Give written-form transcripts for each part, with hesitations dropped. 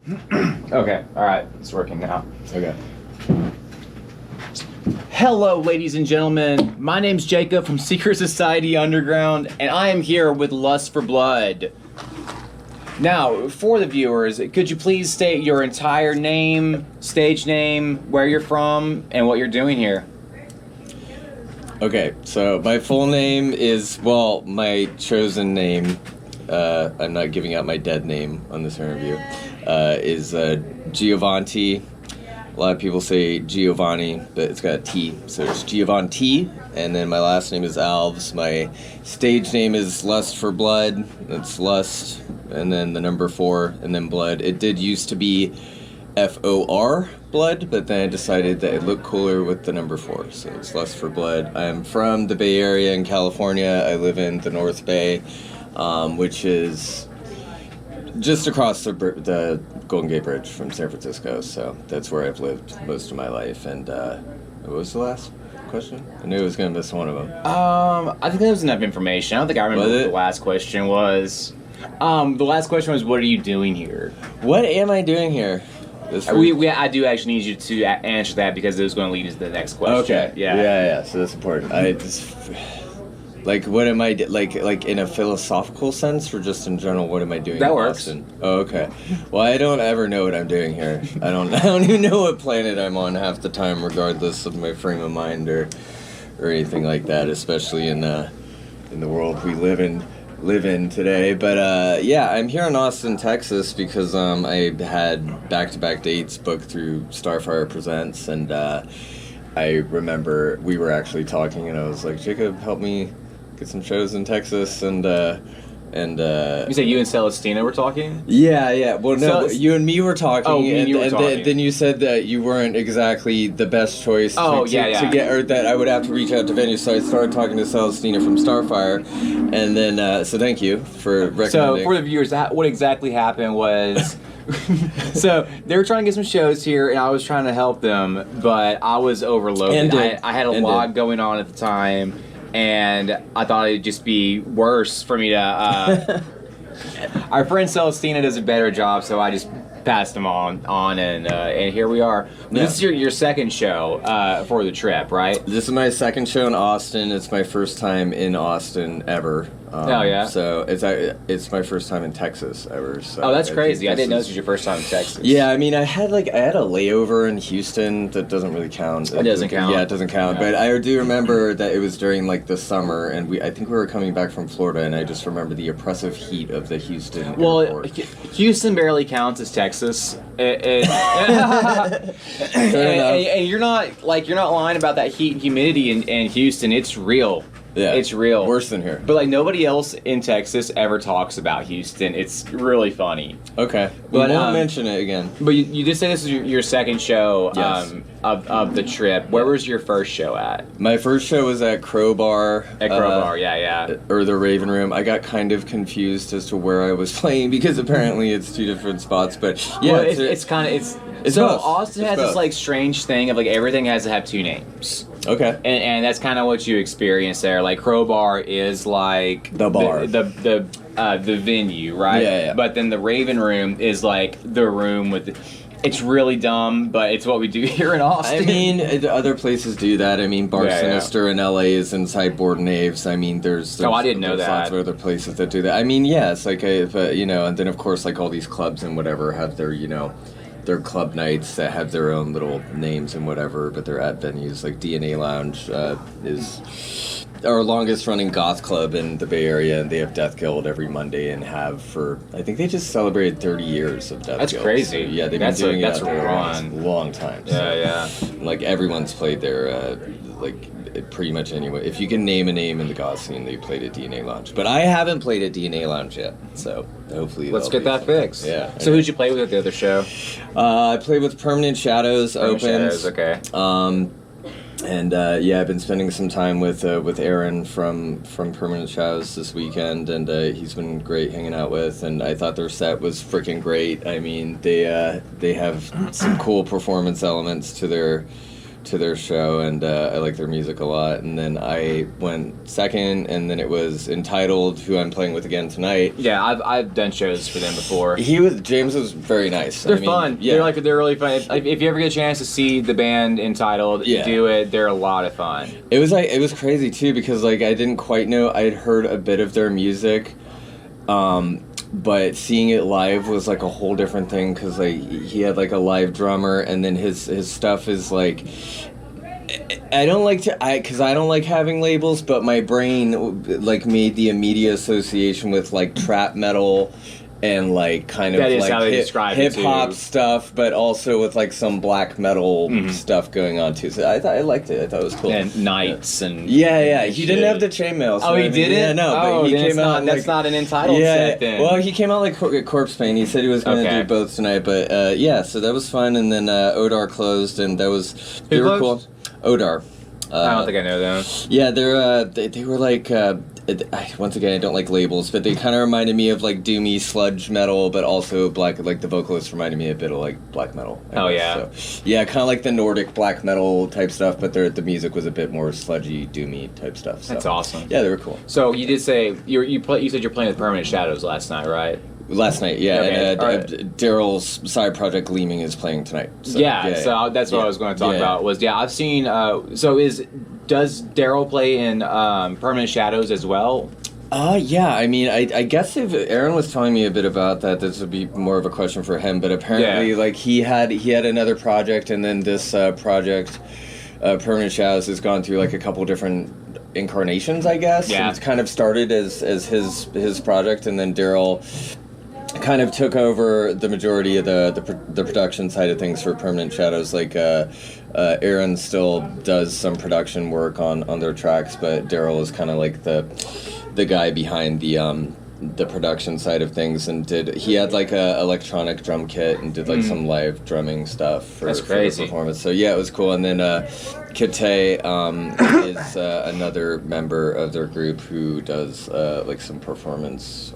Okay, alright, it's working now. Okay. Hello, ladies and gentlemen. My name's Jacob from Secret Society Underground, and I am here with Lust for Blood. Now, for the viewers, could you please state your entire name, stage name, where you're from, and what you're doing here? Okay, so my full name is, well, my chosen name, I'm not giving out my dead name on this interview, is Giovanni. A lot of people say Giovanni, but it's got a T, so it's Giovanni. And then my last name is Alves. My stage name is Lust for Blood. That's Lust, and then the number 4, and then Blood. It did used to be FOR, Blood, but then I decided that it looked cooler with the number 4, so it's Lust for Blood. I'm from the Bay Area in California. I live in the North Bay, which is just across the Golden Gate Bridge from San Francisco, so that's where I've lived most of my life. And what was the last question? I knew I was going to miss one of them. I think that was enough information. I don't think I remember what the last question was. The last question was, what are you doing here? What am I doing here? I do actually need you to answer that because it was going to lead us to the next question. Okay. Yeah. So that's important. I just... Like, what am I like in a philosophical sense, or just in general? What am I doing? That in works. Boston? Oh, okay. Well, I don't ever know what I'm doing here. I don't even know what planet I'm on half the time, regardless of my frame of mind or anything like that. Especially in the world we live in today. But yeah, I'm here in Austin, Texas, because I had back-to-back dates booked through Starfire Presents, and I remember we were actually talking, and I was like, Jacob, help me get some shows in Texas, and you said you and Celestina were talking? Yeah. Well, no, you and me were talking. Oh, me and you were talking. Then you said that you weren't exactly the best choice to get, or that I would have to reach out to venues. So I started talking to Celestina from Starfire, and then so thank you for recommending. So for the viewers, what exactly happened was. So they were trying to get some shows here, and I was trying to help them, but I was overloaded. I had a lot going on at the time, and I thought it'd just be worse for me to. Our friend Celestina does a better job, so I just passed them on, and here we are. Yeah. This is your second show for the trip, right? This is my second show in Austin. It's my first time in Austin ever. Oh yeah. So it's my first time in Texas ever. So oh, that's crazy. I didn't know this was your first time in Texas. Yeah, I mean, I had a layover in Houston. That doesn't really count. It doesn't count. Yeah, it doesn't count. Yeah. But I do remember that it was during like the summer, and I think we were coming back from Florida, and I just remember the oppressive heat of the Houston airport. Houston barely counts as Texas. And you're not lying about that heat and humidity in Houston. It's real. Yeah, it's real. Worse than here. But like nobody else in Texas ever talks about Houston. It's really funny. Okay, but we won't mention it again. But you did say this is your second show. Yes. Of the trip. Where was your first show at? My first show was at Crowbar. At Crowbar, yeah. Or the Raven Room. I got kind of confused as to where I was playing because apparently it's two different spots. But yeah, well, it's so both. Austin has this like strange thing of like everything has to have two names. Okay. And that's kind of what you experience there. Like Crowbar is like the bar, the venue, right? Yeah. But then the Raven Room is like the room with. It's really dumb, but it's what we do here in Austin. I mean, other plations do that. I mean, Bar Sinister in LA is inside Board Knaves. I mean, there's I didn't know that. Lots of other places that do that. I mean, yeah, it's like and then of course like all these clubs and whatever have their their club nights that have their own little names and whatever, but they're at venues like DNA Lounge is our longest running goth club in the Bay Area, and they have Death Guild every Monday and have for, I think they just celebrated 30 years of Death Guild. That's crazy. So, yeah, they've been doing it for a long time. So. Yeah. Like everyone's played there, pretty much anyway. If you can name a name in the goth scene, they played at DNA Lounge. But I haven't played at DNA Lounge yet, so hopefully let's get that fixed. Yeah. So who'd you play with at the other show? I played with Permanent Shadows. Okay. And I've been spending some time with Aaron from Permanent Shadows this weekend, and he's been great hanging out with. And I thought their set was freaking great. I mean, they have some cool performance elements to to their show, and I like their music a lot. And then I went second, and then it was Entitled, who I'm playing with again tonight. Yeah, I've done shows for them before. James was very nice. They're fun. Yeah. They're really fun. If you ever get a chance to see the band Entitled, do it. They're a lot of fun. It was crazy too, because like I didn't quite know. I had heard a bit of their music. But seeing it live was like a whole different thing, because like he had like a live drummer, and then his stuff is like, I don't like having labels, but my brain like made the immediate association with like trap metal and like kind of like hip hop stuff, but also with like some black metal stuff going on too. So I liked it. I thought it was cool. And Knights and he didn't have the chainmail. So he didn't. Yeah, no, but he came out. That's not an Entitled set then. Well, he came out like Corpse Paint. He said he was going to do both tonight, but so that was fun. And then Odar closed, and they were cool. Odar. I don't think I know them. Yeah, they were like. Once again, I don't like labels, but they kind of reminded me of like doomy sludge metal, but also black. Like the vocalist reminded me a bit of like black metal. So, yeah, kind of like the Nordic black metal type stuff, but the music was a bit more sludgy, doomy type stuff. So. That's awesome. Yeah, they were cool. So you did say you said you're playing with Permanent Shadows last night, right? Last night, yeah. Okay. And Daryl's side project Gleaming is playing tonight. So, that's what I was going to talk about. I've seen. Does Daryl play in Permanent Shadows as well? Yeah. I mean, I guess if Aaron was telling me a bit about that, this would be more of a question for him. But apparently, like he had another project, and then this project, Permanent Shadows, has gone through like a couple different incarnations, I guess. Yeah. And it's kind of started as his project, and then Daryl kind of took over the majority of the production side of things for Permanent Shadows. Like Aaron still does some production work on their tracks, but Daryl is kind of like the guy behind the production side of things, and he had like a electronic drum kit and did like some live drumming stuff for the performance. So yeah, it was cool. And then Kite is another member of their group who does like some performance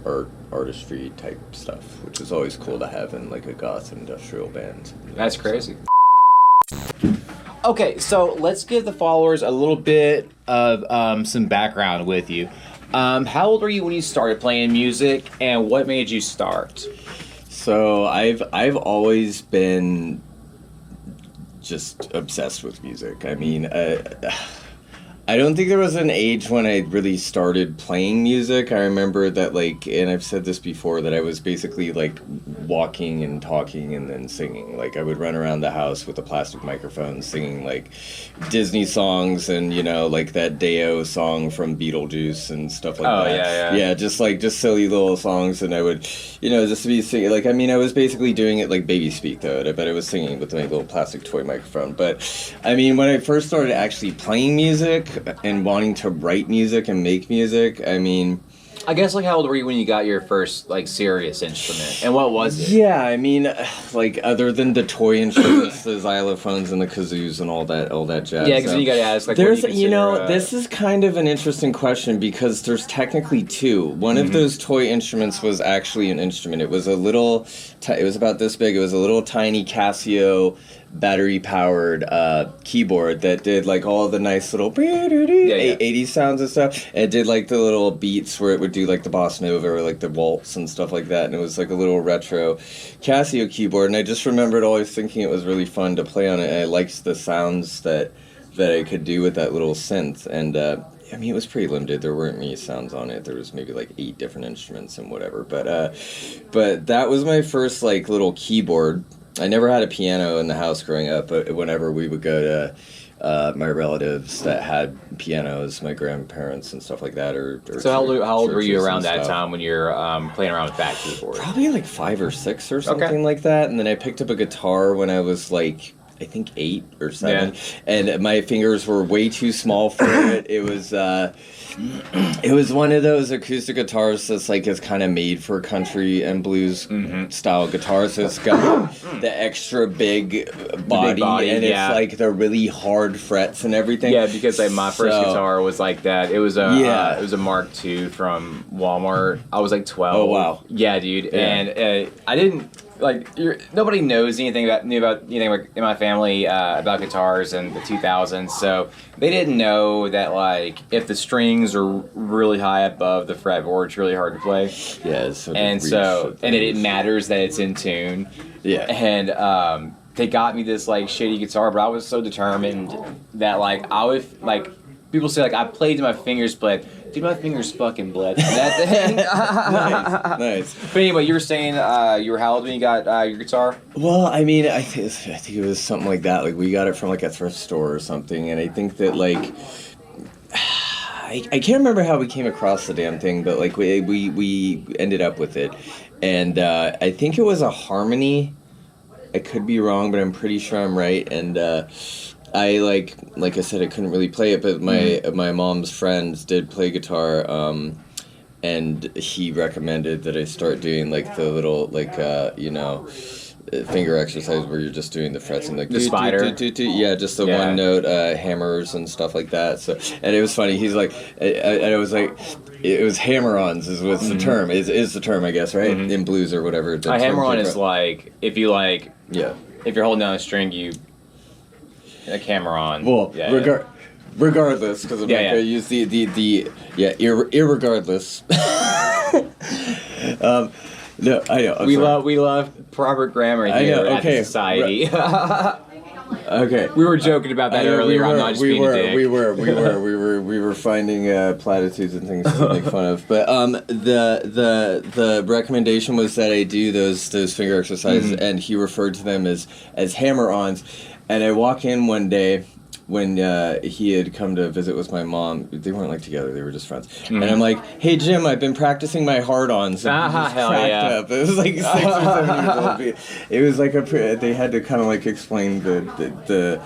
artistry type stuff, which is always cool to have in like a goth industrial band. That's crazy. Okay, so let's give the followers a little bit of some background with you. How old were you when you started playing music, and what made you start? So I've always been just obsessed with music. I mean, I don't think there was an age when I really started playing music. I remember that, like, and I've said this before, that I was basically like walking and talking and then singing. Like, I would run around the house with a plastic microphone singing like Disney songs and, you know, like that Deo song from Beetlejuice and stuff like that. Yeah, just silly little songs. And I would, you know, just be singing. Like, I mean, I was basically doing it like baby speak, though. But I was singing with my little plastic toy microphone. But I mean, when I first started actually playing music and wanting to write music and make music, I mean, I guess, like, how old were you when you got your first, like, serious instrument? And what was it? Yeah, I mean, like, other than the toy instruments, the xylophones and the kazoos and all that jazz. Yeah, because you got to ask, like, there's, this is kind of an interesting question, because there's technically two. One of those toy instruments was actually an instrument. It was it was about this big. It was a little tiny Casio battery-powered keyboard that did, like, all the nice little 80s sounds and stuff. And it did, like, the little beats where it would do, like, the bossa nova or, like, the waltz and stuff like that. And it was, like, a little retro Casio keyboard. And I just remembered always thinking it was really fun to play on it. And I liked the sounds that I could do with that little synth. And, I mean, it was pretty limited. There weren't many sounds on it. There was maybe, like, 8 different instruments and whatever. But that was my first, like, little keyboard. I never had a piano in the house growing up, but whenever we would go to my relatives that had pianos, my grandparents and stuff like that, or so how old were you around that time when you're playing around with that keyboard? Probably like 5 or 6 or something like that. And then I picked up a guitar when I was like, I think 8 or 7, and my fingers were way too small for it. It was one of those acoustic guitars that's like is kind of made for country and blues style guitars. So it's got the extra big body and it's like the really hard frets and everything. Yeah, because like my first guitar was like that. It was a Mark II from Walmart. I was like 12. Oh wow. Yeah, dude. Yeah. And I didn't nobody knows anything about anything in my family about guitars in the 2000s, so they didn't know that like if the strings are really high above the fretboard, it's really hard to play. Yeah, and it matters that it's in tune. Yeah, and they got me this like shitty guitar, but I was so determined that like I would like people say like I played till my fingers bled. Dude, my fingers fucking bled from that thing. Nice. But anyway, you were saying you were how old when you got your guitar? Well, I mean, I think it was something like that. Like we got it from like a thrift store or something, and I think that like I can't remember how we came across the damn thing, but like we ended up with it, and I think it was a Harmony. I could be wrong, but I'm pretty sure I'm right, and. I like I said, I couldn't really play it, but my mom's friends did play guitar, and he recommended that I start doing like the little finger exercise where you're just doing the frets and like the spider, yeah, just the one note hammers and stuff like that. So, and it was funny. He's like, and I was like, it was hammer-ons is what's the term is the term, I guess, right? In blues or whatever. A hammer-on is like if you like if you're holding down a string, you. A camera on. Well, regardless, because I'm not going to use irregardless. No, I know. We love proper grammar here at the society. Okay. We were joking about that earlier. I'm not just being a dick. We were finding platitudes and things to make fun of. But the recommendation was that I do those finger exercises, and he referred to them as hammer-ons. And I walk in one day when he had come to visit with my mom. They weren't like together; they were just friends. And I'm like, "Hey Jim, I've been practicing my hard-ons." Hell yeah! Up. It was like 6 or 7 years old. It was like they had to kind of like explain that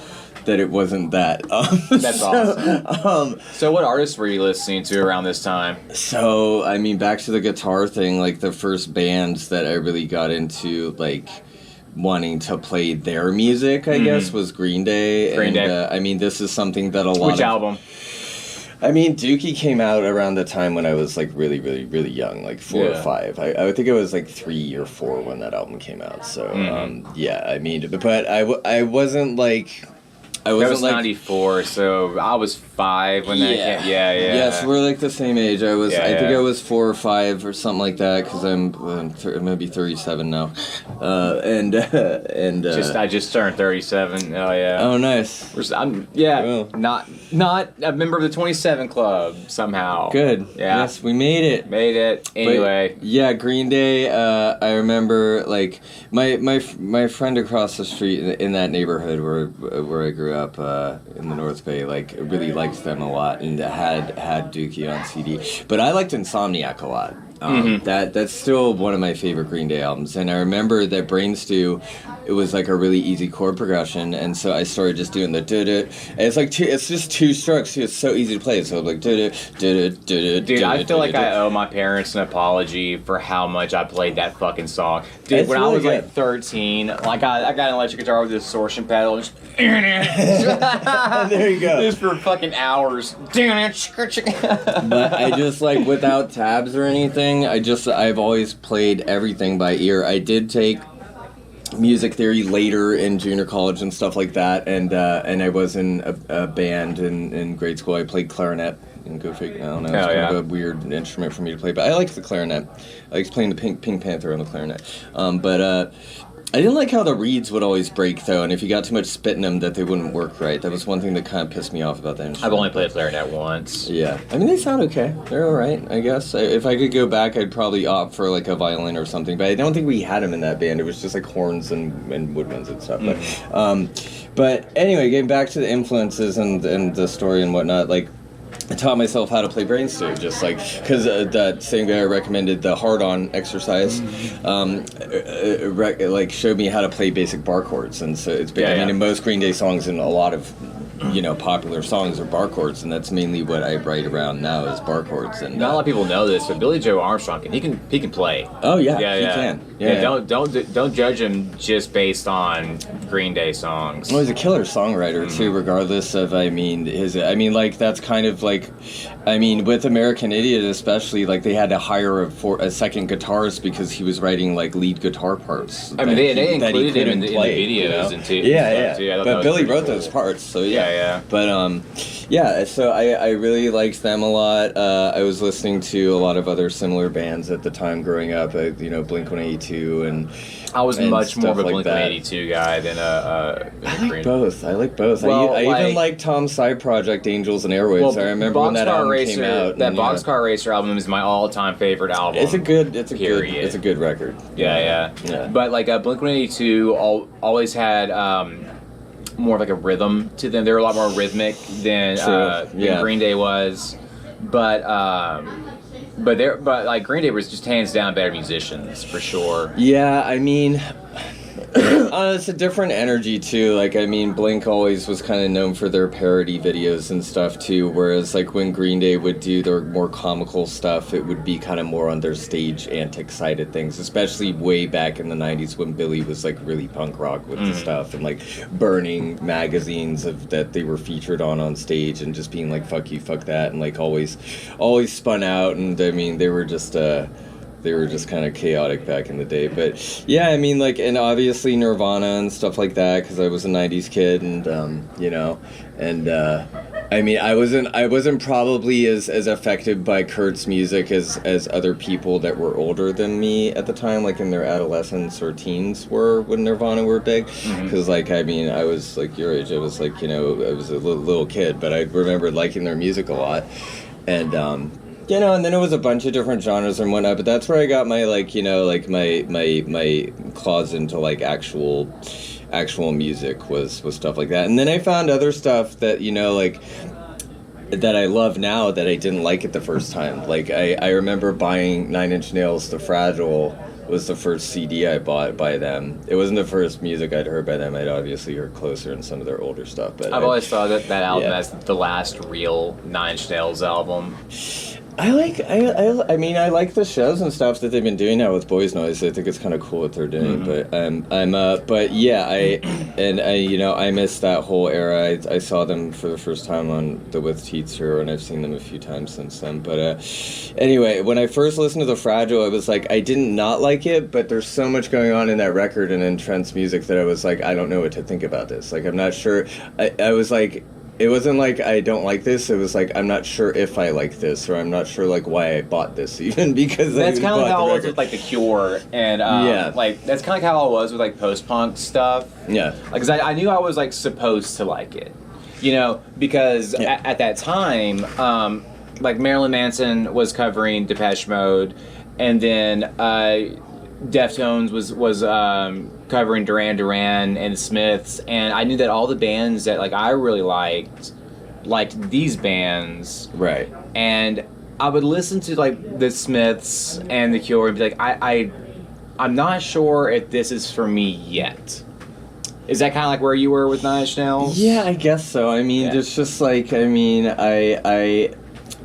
it wasn't that. That's awesome. So what artists were you listening to around this time? So I mean, back to the guitar thing. Like the first bands that I really got into, like. Wanting to play their music, I guess, was Green Day. I mean, this is something that a lot Which album? I mean, Dookie came out around the time when I was, like, really, really, really young, like 4 or 5. I think it was, like, 3 or 4 when that album came out. So, I mean, but I wasn't, like... That was like 94, so I was 5 when that came. Yeah. Yes, we're like the same age. I think I was 4 or 5 or something like that because I'm gonna be 37 now, I just turned 37. Oh yeah. Oh nice. Cool. Not a member of the 27 Club somehow. Good. Yeah. Yes, we made it. Anyway. But, Green Day. I remember like my friend across the street in that neighborhood where I grew up in the North Bay, like really liked them a lot and had Dookie on CD. But I liked Insomniac a lot. That's still one of my favorite Green Day albums. And I remember that Brain Stew, it was like a really easy chord progression, and so I started just doing the do-do. And it's like it's just 2 strokes too. It's so easy to play. So I'm like do-do, do-do, do-do. Dude, I feel like I owe my parents an apology for how much I played that fucking song. Dude, when I was like 13, like I got an electric guitar with a distortion pedal. Just there you go. Just for fucking hours. But I just like without tabs or anything. I've always played everything by ear. I did take music theory later in junior college and stuff like that, and I was in a band in grade school. I played clarinet. And go figure. I don't know. It's kind of a weird instrument for me to play, but I liked the clarinet. I liked playing the Pink Panther on the clarinet. But I didn't like how the reeds would always break, though, and if you got too much spit in them, that they wouldn't work right. That was one thing that kind of pissed me off about that instrument. I've only played clarinet once. Yeah. I mean, they sound okay. They're all right, I guess. If I could go back, I'd probably opt for, like, a violin or something, but I don't think we had them in that band. It was just, like, horns and woodwinds and stuff. But anyway, getting back to the influences and the story and whatnot, like, I taught myself how to play Brain Stew, just like, because that same guy recommended the hard-on exercise, like, showed me how to play basic bar chords, and so it's been, I mean, in most Green Day songs and a lot of popular songs are bar chords, and that's mainly what I write around now is bar chords. And not a lot of people know this, but Billy Joe Armstrong he can play. Oh yeah, he can. Yeah. Don't judge him just based on Green Day songs. Well, he's a killer songwriter too, regardless of that's kind of like, with American Idiot especially, like they had to hire a second guitarist because he was writing like lead guitar parts. They included him in the videos and too. Yeah. But Billy wrote those parts, so yeah. But so I really liked them a lot. I was listening to a lot of other similar bands at the time growing up, Blink-182 and I was much more of a like Blink-182 guy than I like both. Well, I even like Tom's side project, Angels and Airwaves. Well, I remember when that album came out. That Boxcar Racer album is my all-time favorite album. It's a good record. Yeah. But like Blink-182 always had more of like a rhythm to them. They were a lot more rhythmic than Green Day was. But Green Day was just hands down better musicians for sure. Yeah, it's a different energy too. Blink always was kind of known for their parody videos and stuff too, whereas like when Green Day would do their more comical stuff, it would be kind of more on their stage antic side of things, especially way back in the 90s when Billy was like really punk rock with the stuff and like burning magazines that they were featured on stage and just being like fuck you, fuck that, and like always spun out, and they were just kind of chaotic back in the day. But yeah, and obviously Nirvana and stuff like that, because I was a 90s kid, and I wasn't probably as affected by Kurt's music as other people that were older than me at the time, like in their adolescence or teens were when Nirvana were big. Because I was like your age. I was like, I was a little kid, but I remember liking their music a lot. And and then it was a bunch of different genres and whatnot, but that's where I got my my claws into like actual music was stuff like that. And then I found other stuff that that I love now that I didn't like it the first time. Like I remember buying Nine Inch Nails' The Fragile was the first CD I bought by them. It wasn't the first music I'd heard by them. I'd obviously heard Closer and some of their older stuff. But I've always thought that album as the last real Nine Inch Nails album. I like the shows and stuff that they've been doing now with Boys Noise. I think it's kind of cool what they're doing. But I miss that whole era. I saw them for the first time on the With Teats tour, and I've seen them a few times since then. But anyway, when I first listened to The Fragile, I was like, I did not like it, but there's so much going on in that record and in Trent's music that I was like, I don't know what to think about this. Like, I'm not sure. I was like, it wasn't like I don't like this. It was like I'm not sure if I like this, or I'm not sure like why I bought this even because that's kind of like how it was with like The Cure and like that's kind of like how it was with like post punk stuff. Yeah, like 'cause I knew I was like supposed to like it, because at that time, like Marilyn Manson was covering Depeche Mode, and then Deftones was covering Duran Duran and Smiths, and I knew that all the bands that like I really liked these bands, right? And I would listen to like the Smiths and the Cure and be like, I'm not sure if this is for me yet. Is that kind of like where you were with Nine Inch Nails? Yeah, I guess so. It's just like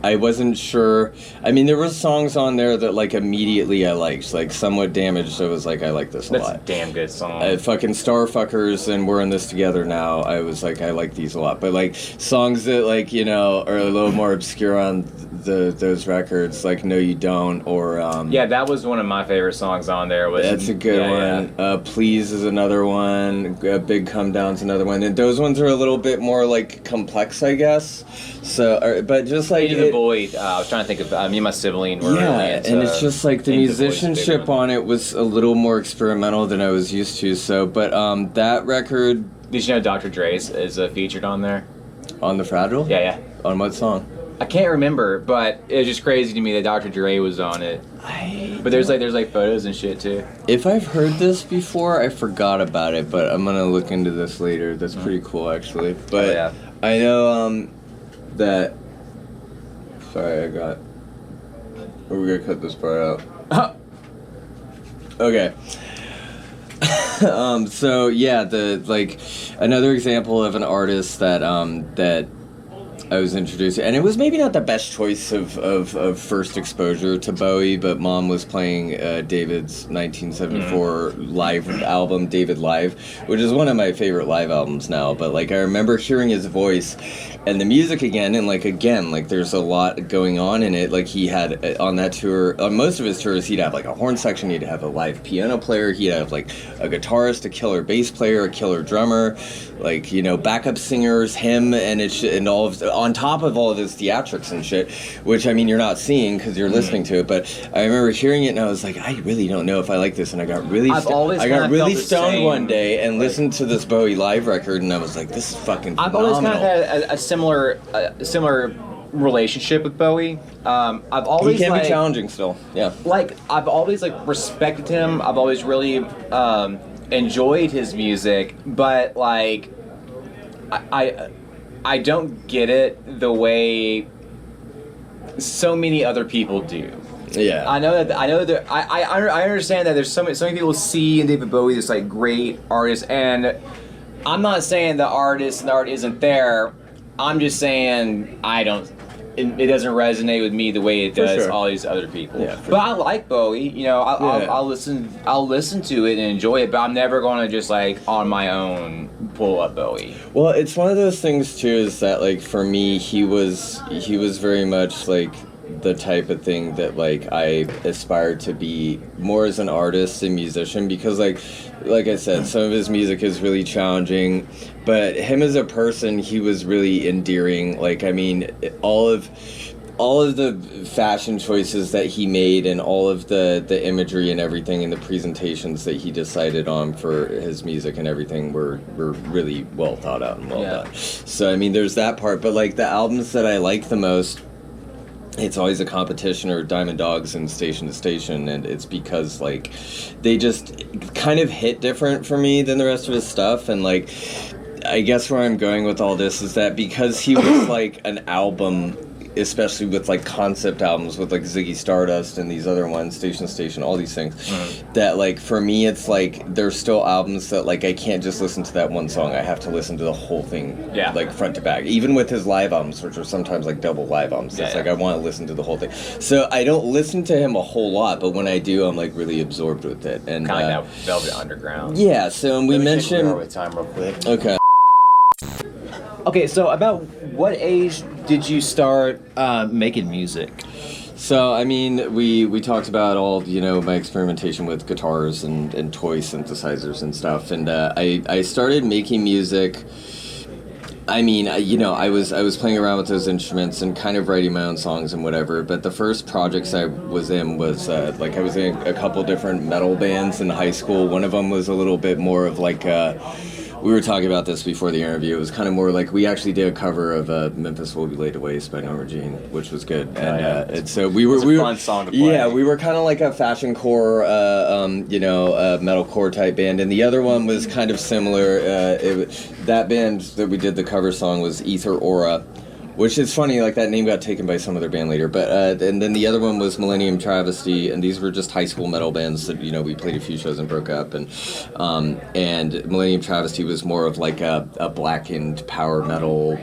I wasn't sure. There were songs on there that like immediately I liked, like Somewhat Damaged. I was like, I like this a lot. That's a damn good song. Fucking Starfuckers and We're in This Together Now. I was like, I like these a lot. But like songs that like are a little more obscure on those records, like No You Don't, or that was one of my favorite songs on there. That's a good one. Yeah. Please is another one. Big Come Down's another one. And those ones are a little bit more like complex, I guess. So, but just like the Void, I was trying to think of me and my sibling were really into, and it's just like the musicianship on it was a little more experimental than I was used to. So, but that record. Did you know Dr. Dre is featured on there? On The Fragile? Yeah. On what song? I can't remember, but it was just crazy to me that Dr. Dre was on it. But there's photos and shit too. If I've heard this before, I forgot about it, but I'm gonna look into this later. That's pretty cool, actually. But I know that. Sorry, we're gonna cut this part out. Okay. So yeah, another example of an artist that that I was introduced to, and it was maybe not the best choice of first exposure to Bowie, but Mom was playing David's 1974 live album, David Live, which is one of my favorite live albums now. But like I remember hearing his voice and the music again, and like there's a lot going on in it. Like he had on that tour, on most of his tours, he'd have like a horn section, he'd have a live piano player, he'd have like a guitarist, a killer bass player, a killer drummer, like, you know, backup singers, him, and all of, on top of all of his theatrics and shit, which, I mean, you're not seeing because you're listening to it, but I remember hearing it and I was like, I really don't know if I like this, and I got really stoned one day and listened to this Bowie live record, and I was like, this is fucking phenomenal. I've always kind of had a similar relationship with Bowie. I've always he can be challenging still, yeah. Like, I've always like respected him. I've always really enjoyed his music, but like I don't get it the way so many other people do. Yeah, I understand that there's so many people see in David Bowie this like great artist, and I'm not saying the art isn't there. I'm just saying it doesn't resonate with me the way it does all these other people. Yeah, but I like Bowie. You know, I'll listen to it and enjoy it. But I'm never going to just like on my own pull up Bowie. Well, it's one of those things too. Is that like for me, he was very much like the type of thing that like I aspired to be more as an artist and musician, because like I said, some of his music is really challenging, but him as a person, he was really endearing. Like, I mean, all of the fashion choices that he made and all of the imagery and everything and the presentations that he decided on for his music and everything were really well thought out and well done. So I mean, there's that part, but like the albums that I like the most, it's always a competition or Diamond Dogs and Station to Station, and it's because like they just kind of hit different for me than the rest of his stuff. And like I guess where I'm going with all this is that because he was like an album, especially with like concept albums with like Ziggy Stardust and these other ones, Station to Station, all these things, that like for me it's like there's still albums that like I can't just listen to that one song, I have to listen to the whole thing, like front to back. Even with his live albums, which are sometimes like double live albums, it's like I want to listen to the whole thing. So I don't listen to him a whole lot, but when I do, I'm like really absorbed with it. And kind of like that Velvet Underground. Yeah. So and we mentioned with time real quick. Okay, so about what age did you start making music? So, I mean, we talked about all, you know, my experimentation with guitars and toy synthesizers and stuff, and I started making music. I mean, you know, I was playing around with those instruments and kind of writing my own songs and whatever, but the first projects I was in was, like, I was in a couple different metal bands in high school. One of them was a little bit more of like we were talking about this before the interview. It was kind of more like we actually did a cover of Memphis Will Be Laid to Waste by Norma Jean, which was good. And and so we were fun song to play. Yeah, we were kind of like a fashion core, you know, metalcore type band. And the other one was kind of similar. That band that we did the cover song was Ether Aura, which is funny, like that name got taken by some other band later. But and then the other one was Millennium Travesty, and these were just high school metal bands that, you know, we played a few shows and broke up. And Millennium Travesty was more of like a blackened power metal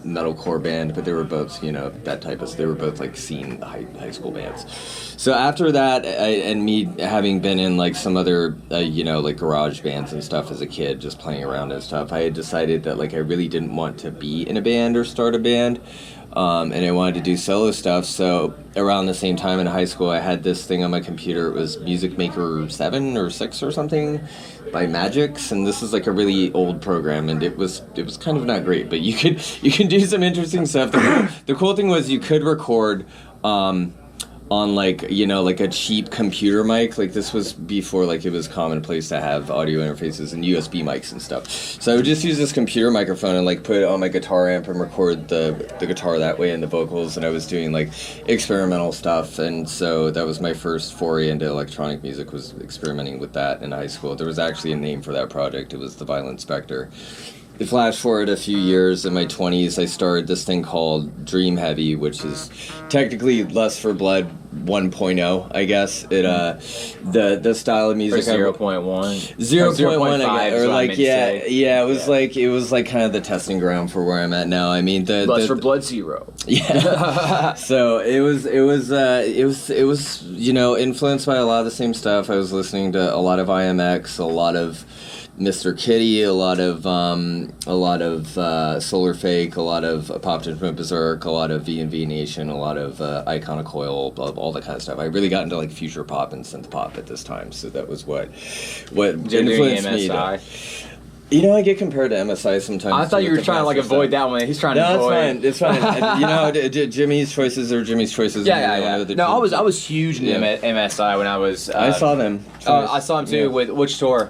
metalcore band, but they were both, you know, that type of. They were both like scene high school bands. So after that, and me having been in like some other, you know, like garage bands and stuff as a kid, just playing around and stuff, I had decided that like I really didn't want to be in a band or start a band. And I wanted to do solo stuff. So around the same time in high school, I had this thing on my computer. It was Music Maker 7 or 6 or something by Magix, and this is like a really old program, and it was kind of not great, but you can do some interesting stuff. The cool thing was you could record on like, you know, like a cheap computer mic. Like this was before like it was commonplace to have audio interfaces and USB mics and stuff. So I would just use this computer microphone and like put it on my guitar amp and record the guitar that way and the vocals, and I was doing like experimental stuff. And so that was my first foray into electronic music, was experimenting with that in high school. There was actually a name for that project. It was The Violent Spectre. flash forward a few years, in my 20s, I started this thing called Dream Heavy, which is technically Lust for Blood 1.0, I guess. It the style of music. Or 0.1. 0.1, I guess, or like it was like kind of the testing ground for where I'm at now. I mean, Lust for Blood 0. Yeah. So it was influenced by a lot of the same stuff. I was listening to a lot of IMX, a lot of Mr. Kitty, a lot of Solar Fake, a lot of Popped into Berserk, a lot of V&V Nation, a lot of Iconic Coil, all that kind of stuff. I really got into like future pop and synth pop at this time, so that was what influenced me. I get compared to MSI sometimes. I thought you were trying to like avoid that one. He's trying to avoid. It's fine. Jimmy's choices are Jimmy's choices. Yeah. No, I was huge in MSI when I was. I saw them. I saw them too. With which tour?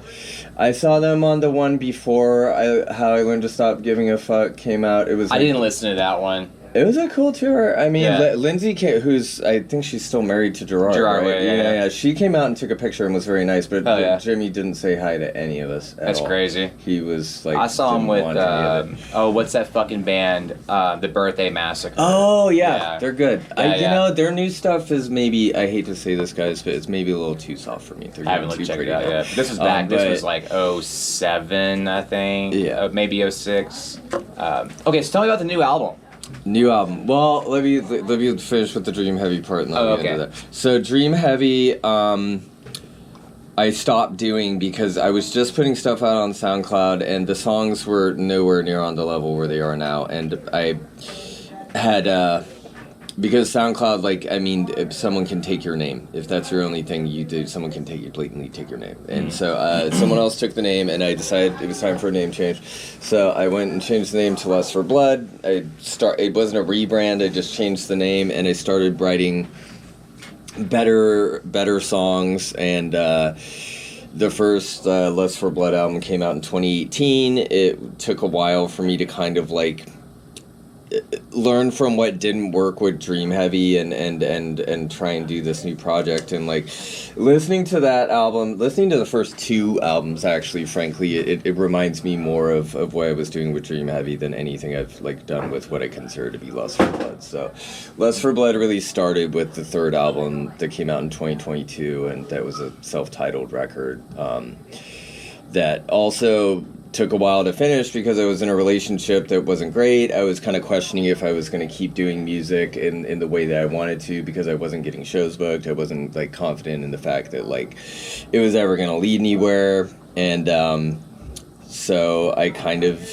I saw them on the one before How I Learned to Stop Giving a Fuck came out. It was. I didn't listen to that one. It was a cool tour. I mean, Lindsay, I think she's still married to Gerard. Right? Yeah. She came out and took a picture and was very nice, but Jimmy didn't say hi to any of us at all. Crazy. He was like... I saw him with, what's that fucking band? The Birthday Massacre. Oh, yeah. They're good. Their new stuff is maybe, I hate to say this, guys, but it's maybe a little too soft for me. I haven't looked checked it out yet. This was back, this was like 07, I think. Yeah. Maybe 06. Okay, so tell me about the new album. New album. Well, let me finish with the Dream Heavy part and then we'll get into that. So Dream Heavy, I stopped doing because I was just putting stuff out on SoundCloud and the songs were nowhere near on the level where they are now. And I had because SoundCloud, if someone can take your name. If that's your only thing you do, someone can blatantly take your name. And so someone else took the name, and I decided it was time for a name change. So I went and changed the name to Lust for Blood. It wasn't a rebrand, I just changed the name, and I started writing better songs, and the first Lust for Blood album came out in 2018. It took a while for me to kind of learn from what didn't work with Dream Heavy and try and do this new project, and listening to that album, listening to the first two albums, actually, frankly, it reminds me more of what I was doing with Dream Heavy than anything I've done with what I consider to be Lust for Blood. So Lust for Blood really started with the third album that came out in 2022, and that was a self-titled record that also took a while to finish because I was in a relationship that wasn't great. I was kind of questioning if I was going to keep doing music in the way that I wanted to because I wasn't getting shows booked. I wasn't confident in the fact that it was ever going to lead anywhere. And so I kind of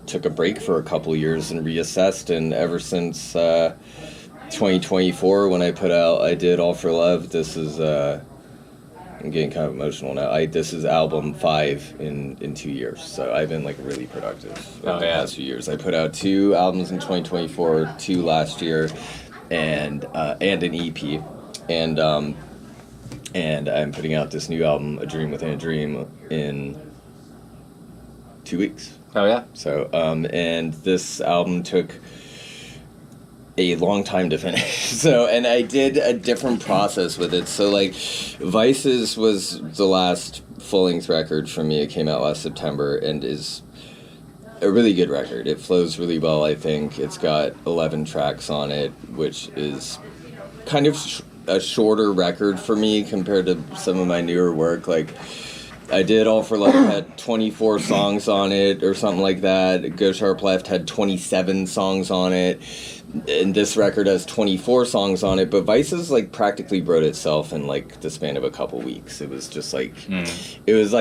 took a break for a couple years and reassessed. And ever since 2024, when I did All for Love, this is... I'm getting kind of emotional now. This is album 5 in 2 years, so I've been really productive over the past few years. I put out 2 albums in 2024, 2 last year, and an EP, and I'm putting out this new album, A Dream Within a Dream, in 2 weeks. Oh yeah. So and this album took a long time to finish. So, and I did a different process with it. So Vices was the last full-length record for me. It came out last September and is a really good record. It flows really well, I think. It's got 11 tracks on it, which is kind of a shorter record for me compared to some of my newer work. I did All for Love had 24 songs on it or something like that. Go Sharp Left had 27 songs on it. And this record has 24 songs on it, but Vices practically wrote itself in the span of a couple weeks. It was just it was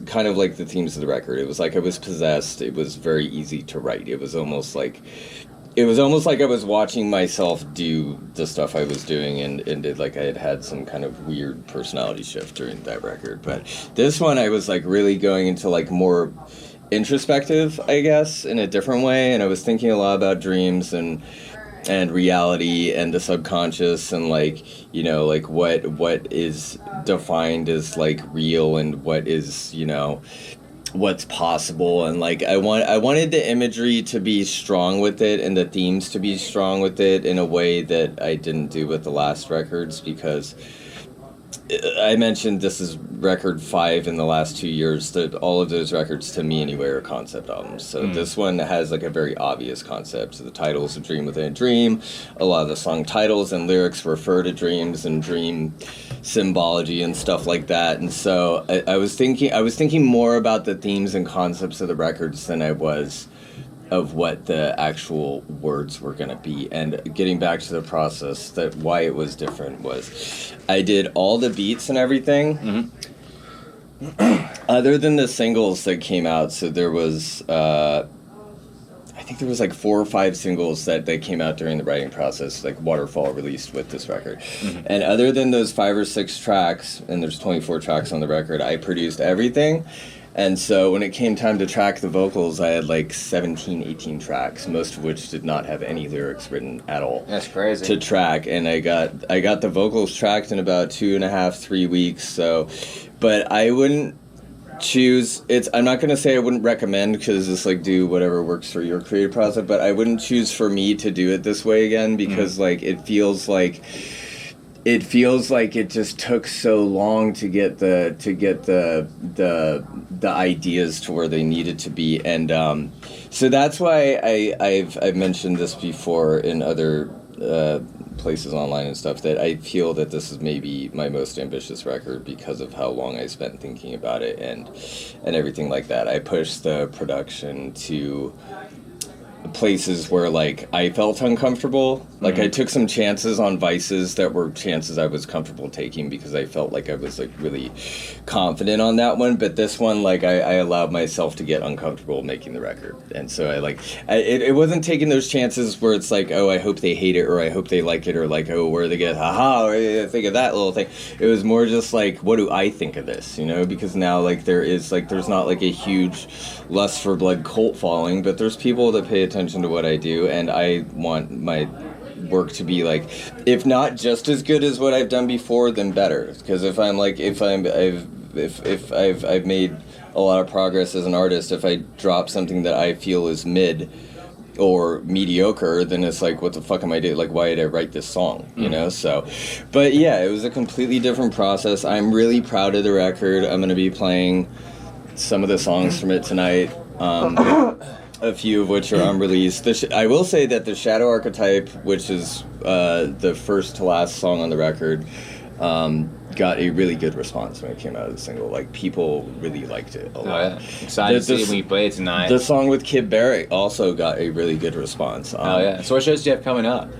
kind of like the themes of the record. It was I was possessed. It was very easy to write. It was almost like I was watching myself do the stuff I was doing, and I had some kind of weird personality shift during that record. But this one, I was really going into more introspective, I guess, in a different way, and I was thinking a lot about dreams and reality and the subconscious and what is defined as real and what is what's possible, and I wanted the imagery to be strong with it and the themes to be strong with it in a way that I didn't do with the last records, because I mentioned this is record 5 in the last 2 years. That all of those records, to me anyway, are concept albums. So this one has like a very obvious concept. So the title is A Dream Within a Dream. A lot of the song titles and lyrics refer to dreams and dream symbology and stuff like that. And so I was thinking more about the themes and concepts of the records than I was of what the actual words were going to be. And getting back to the process, that why it was different was I did all the beats and everything other than the singles that came out. So there was I think there was like 4 or 5 singles that came out during the writing process, like Waterfall released with this record. And other than those 5 or 6 tracks, and there's 24 tracks on the record, I produced everything. And so when it came time to track the vocals, I had like 17, 18 tracks, most of which did not have any lyrics written at all. That's crazy. To track, and I got the vocals tracked in about 2.5, 3 weeks. So, but I wouldn't choose. I'm not gonna say I wouldn't recommend, because it's like do whatever works for your creative process. But I wouldn't choose for me to do it this way again, because like it feels like it just took so long to get the ideas to where they needed to be, and so that's why I've mentioned this before in other places online and stuff, that I feel that this is maybe my most ambitious record because of how long I spent thinking about it and everything like that. I pushed the production to places where like I felt uncomfortable. Like I took some chances on Vices that were chances I was comfortable taking, because I felt like I was like really confident on that one. But this one, like I allowed myself to get uncomfortable making the record, and so it wasn't taking those chances where it's like, oh, I hope they hate it, or I hope they like it, or like, oh, where they get haha, or I think of that little thing. It was more just like, what do I think of this, you know? Because now like there's not like a huge Lust for Blood cult following, but there's people that pay attention to what I do, and I want my work to be like, if not just as good as what I've done before, then better. Because if I've made a lot of progress as an artist, if I drop something that I feel is mid or mediocre, then it's like, what the fuck am I doing? Like, why did I write this song? You know? So, but yeah, it was a completely different process. I'm really proud of the record. I'm going to be playing some of the songs from it tonight. A few of which are unreleased. I will say that the Shadow Archetype, which is the first to last song on the record, got a really good response when it came out of the single. Like, people really liked it a lot. Oh, yeah. Excited to see it when you play it tonight. The song with Kid Barrett also got a really good response. Oh, yeah. So what shows do you have coming up?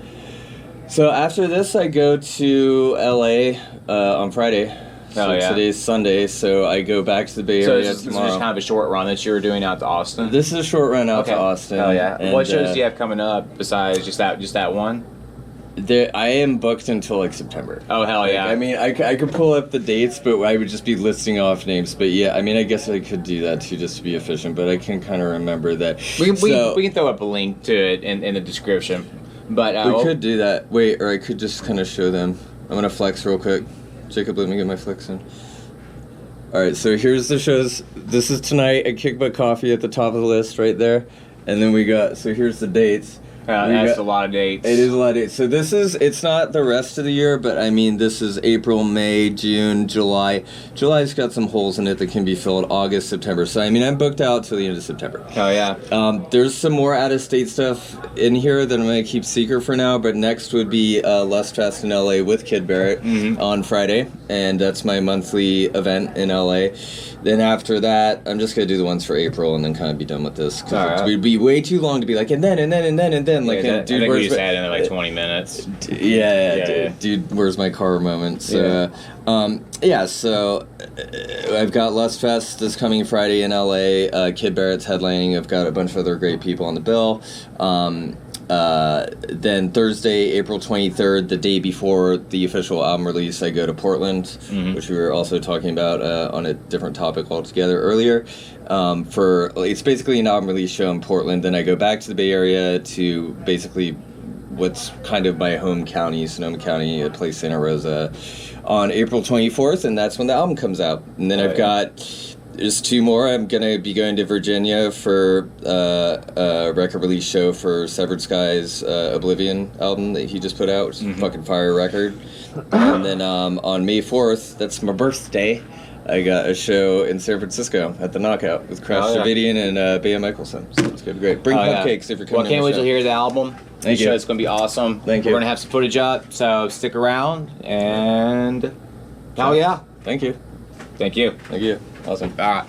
So after this, I go to LA on Friday. So today's Sunday, so I go back to the Bay Area tomorrow. So this is just kind of a short run that you were doing out to Austin? This is a short run out to Austin. Oh yeah. And what shows do you have coming up besides just that one? I am booked until like September. Oh hell yeah! I mean, I could pull up the dates, but I would just be listing off names. But yeah, I mean, I guess I could do that too, just to be efficient. But I can kind of remember that. We can throw up a link to it in the description. But we could do that. Wait, or I could just kind of show them. I'm gonna flex real quick. Jacob, let me get my flex in. Alright, so here's the shows. This is tonight at Kick Butt Coffee at the top of the list right there. And then so here's the dates. That's a lot of dates. It is a lot of dates. So it's not the rest of the year, but I mean, this is April, May, June, July. July's got some holes in it that can be filled. August, September. So I mean, I'm booked out till the end of September. Oh yeah. There's some more out-of-state stuff in here that I'm going to keep secret for now, but next would be Lust Fest in LA with Kid Barrett on Friday, and that's my monthly event in LA. Then after that, I'm just going to do the ones for April and then kind of be done with this. Because it would be way too long to be like, and then. Like, I think we just had in like 20 minutes. Dude, where's my car moment? So, so I've got Lust Fest this coming Friday in LA. Kid Barrett's headlining. I've got a bunch of other great people on the bill. Then Thursday, April 23rd, the day before the official album release, I go to Portland, which we were also talking about on a different topic altogether earlier. It's basically an album release show in Portland. Then I go back to the Bay Area to basically what's kind of my home county, Sonoma County, I play Santa Rosa on April 24th, and that's when the album comes out. And then I've got there's 2 more. I'm gonna be going to Virginia for a record release show for Severed Sky's Oblivion album that he just put out, which is a fucking fire record. And then on May 4th, that's my birthday, I got a show in San Francisco at the Knockout with Crash Davidian and Bea Michelson. So it's gonna be great. Bring cupcakes if you're coming. Well, I can't wait to hear the album. Thank you. The show's gonna be awesome. Thank you. We're gonna have some footage up, so stick around. And hell yeah. Thank you. Thank you. Thank you. Awesome. All right.